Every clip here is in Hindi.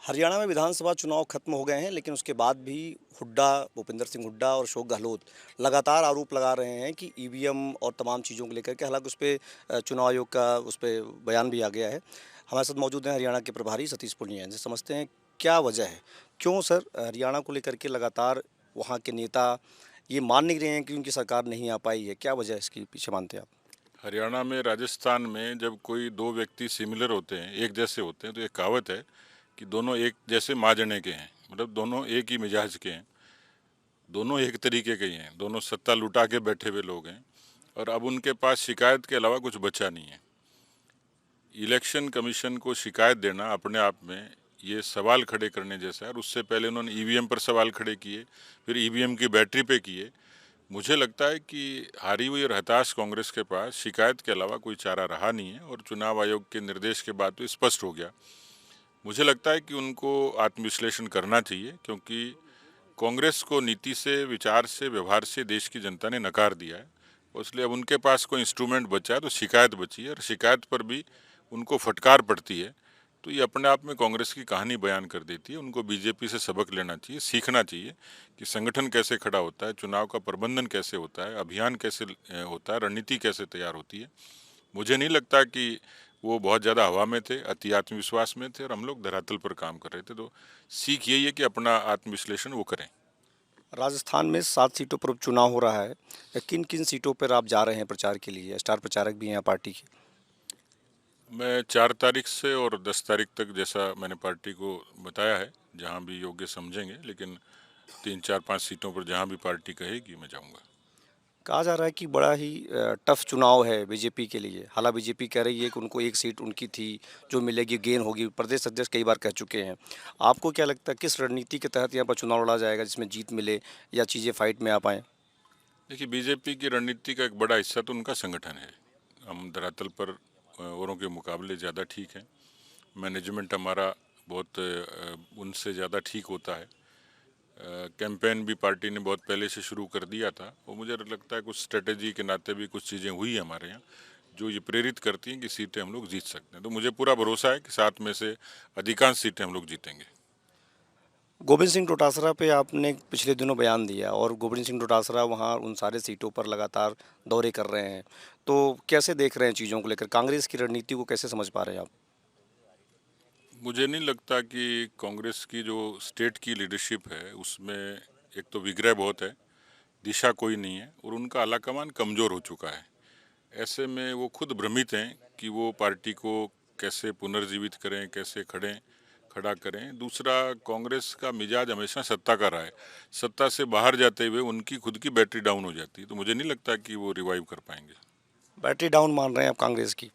हरियाणा में विधानसभा चुनाव खत्म हो गए हैं, लेकिन उसके बाद भी हुड्डा, भूपेंद्र सिंह हुड्डा और अशोक गहलोत लगातार आरोप लगा रहे हैं कि ईवीएम और तमाम चीज़ों को लेकर के, हालांकि उस पर चुनाव आयोग का उस पर बयान भी आ गया है। हमारे साथ मौजूद हैं हरियाणा के प्रभारी सतीश पूनिया। इनसे समझते हैं क्या वजह है, क्यों सर हरियाणा को लेकर के लगातार वहाँ के नेता ये मान नहीं रहे हैं कि उनकी सरकार नहीं आ पाई है। क्या वजह है इसके पीछे मानते हैं आप? हरियाणा में, राजस्थान में जब कोई दो व्यक्ति सिमिलर होते हैं, एक जैसे होते हैं, तो एक कहावत है कि दोनों एक जैसे माजने के हैं। मतलब दोनों एक ही मिजाज के हैं, दोनों एक तरीके के ही हैं, दोनों सत्ता लुटा के बैठे हुए लोग हैं। और अब उनके पास शिकायत के अलावा कुछ बचा नहीं है। इलेक्शन कमीशन को शिकायत देना अपने आप में ये सवाल खड़े करने जैसा है। और उससे पहले उन्होंने ईवीएम पर सवाल खड़े किए, फिर ईवीएम की बैटरी पे किए। मुझे लगता है कि हारी हुई और हताश कांग्रेस के पास शिकायत के अलावा कोई चारा रहा नहीं है। और चुनाव आयोग के निर्देश के बाद तो स्पष्ट हो गया। मुझे लगता है कि उनको आत्मविश्लेषण करना चाहिए, क्योंकि कांग्रेस को नीति से, विचार से, व्यवहार से देश की जनता ने नकार दिया है। और इसलिए अब उनके पास कोई इंस्ट्रूमेंट बचा है तो शिकायत बची है, और शिकायत पर भी उनको फटकार पड़ती है। तो ये अपने आप में कांग्रेस की कहानी बयान कर देती है। उनको बीजेपी से सबक लेना चाहिए, सीखना चाहिए कि संगठन कैसे खड़ा होता है, चुनाव का प्रबंधन कैसे होता है, अभियान कैसे होता है, रणनीति कैसे तैयार होती है। मुझे नहीं लगता कि वो बहुत ज़्यादा हवा में थे, अति आत्मविश्वास में थे, और हम लोग धरातल पर काम कर रहे थे। तो सीख यही है कि अपना आत्मविश्लेषण वो करें। राजस्थान में 7 सीटों पर उपचुनाव हो रहा है। किन किन सीटों पर आप जा रहे हैं प्रचार के लिए? स्टार प्रचारक भी हैं पार्टी के। मैं 4 तारीख से और 10 तारीख तक, जैसा मैंने पार्टी को बताया है, जहां भी योग्य समझेंगे, लेकिन 3, 4, 5 सीटों पर जहां भी पार्टी कहेगी मैं जाऊंगा। कहा जा रहा है कि बड़ा ही टफ चुनाव है बीजेपी के लिए। हालांकि बीजेपी कह रही है कि उनको एक सीट उनकी थी जो मिलेगी गेन होगी। प्रदेश अध्यक्ष कई बार कह चुके हैं। आपको क्या लगता है किस रणनीति के तहत यहाँ पर चुनाव लड़ा जाएगा जिसमें जीत मिले या चीज़ें फाइट में आ पाएँ? देखिए, बीजेपी की रणनीति का एक बड़ा हिस्सा तो उनका संगठन है। हम धरातल पर औरों के मुकाबले ज़्यादा ठीक है। मैनेजमेंट हमारा बहुत उनसे ज़्यादा ठीक होता है। कैंपेन भी पार्टी ने बहुत पहले से शुरू कर दिया था। और मुझे लगता है कुछ स्ट्रेटेजी के नाते भी कुछ चीज़ें हुई हैं हमारे यहाँ, जो ये प्रेरित करती हैं कि सीटें हम लोग जीत सकते हैं। तो मुझे पूरा भरोसा है कि 7 में से अधिकांश सीटें हम लोग जीतेंगे। गोविंद सिंह डोटासरा पे आपने पिछले दिनों बयान दिया और गोविंद सिंह डोटासरा वहाँ उन सारे सीटों पर लगातार दौरे कर रहे हैं। तो कैसे देख रहे हैं चीज़ों को लेकर? कांग्रेस की रणनीति को कैसे समझ पा रहे हैं आप? मुझे नहीं लगता कि कांग्रेस की जो स्टेट की लीडरशिप है उसमें एक तो विग्रह बहुत है, दिशा कोई नहीं है, और उनका आलाकमान कमज़ोर हो चुका है। ऐसे में वो खुद भ्रमित हैं कि वो पार्टी को कैसे पुनर्जीवित करें, कैसे खड़ा करें। दूसरा, कांग्रेस का मिजाज हमेशा सत्ता का रहा है। सत्ता से बाहर जाते हुए उनकी खुद की बैटरी डाउन हो जाती है। तो मुझे नहीं लगता कि वो रिवाइव कर पाएंगे। बैटरी डाउन मान रहे हैं आप कांग्रेस की?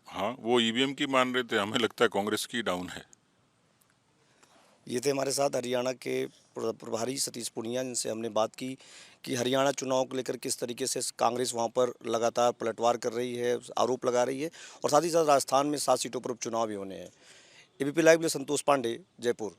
हाँ, वो ईवीएम की मान रहे थे, हमें लगता है कांग्रेस की डाउन है। ये थे हमारे साथ हरियाणा के प्रभारी सतीश पूनिया, जिनसे हमने बात की कि हरियाणा चुनाव को लेकर किस तरीके से कांग्रेस वहां पर लगातार पलटवार कर रही है, आरोप लगा रही है, और साथ ही साथ राजस्थान में 7 सीटों पर उपचुनाव भी होने हैं। एबीपी लाइव में संतोष पांडे, जयपुर।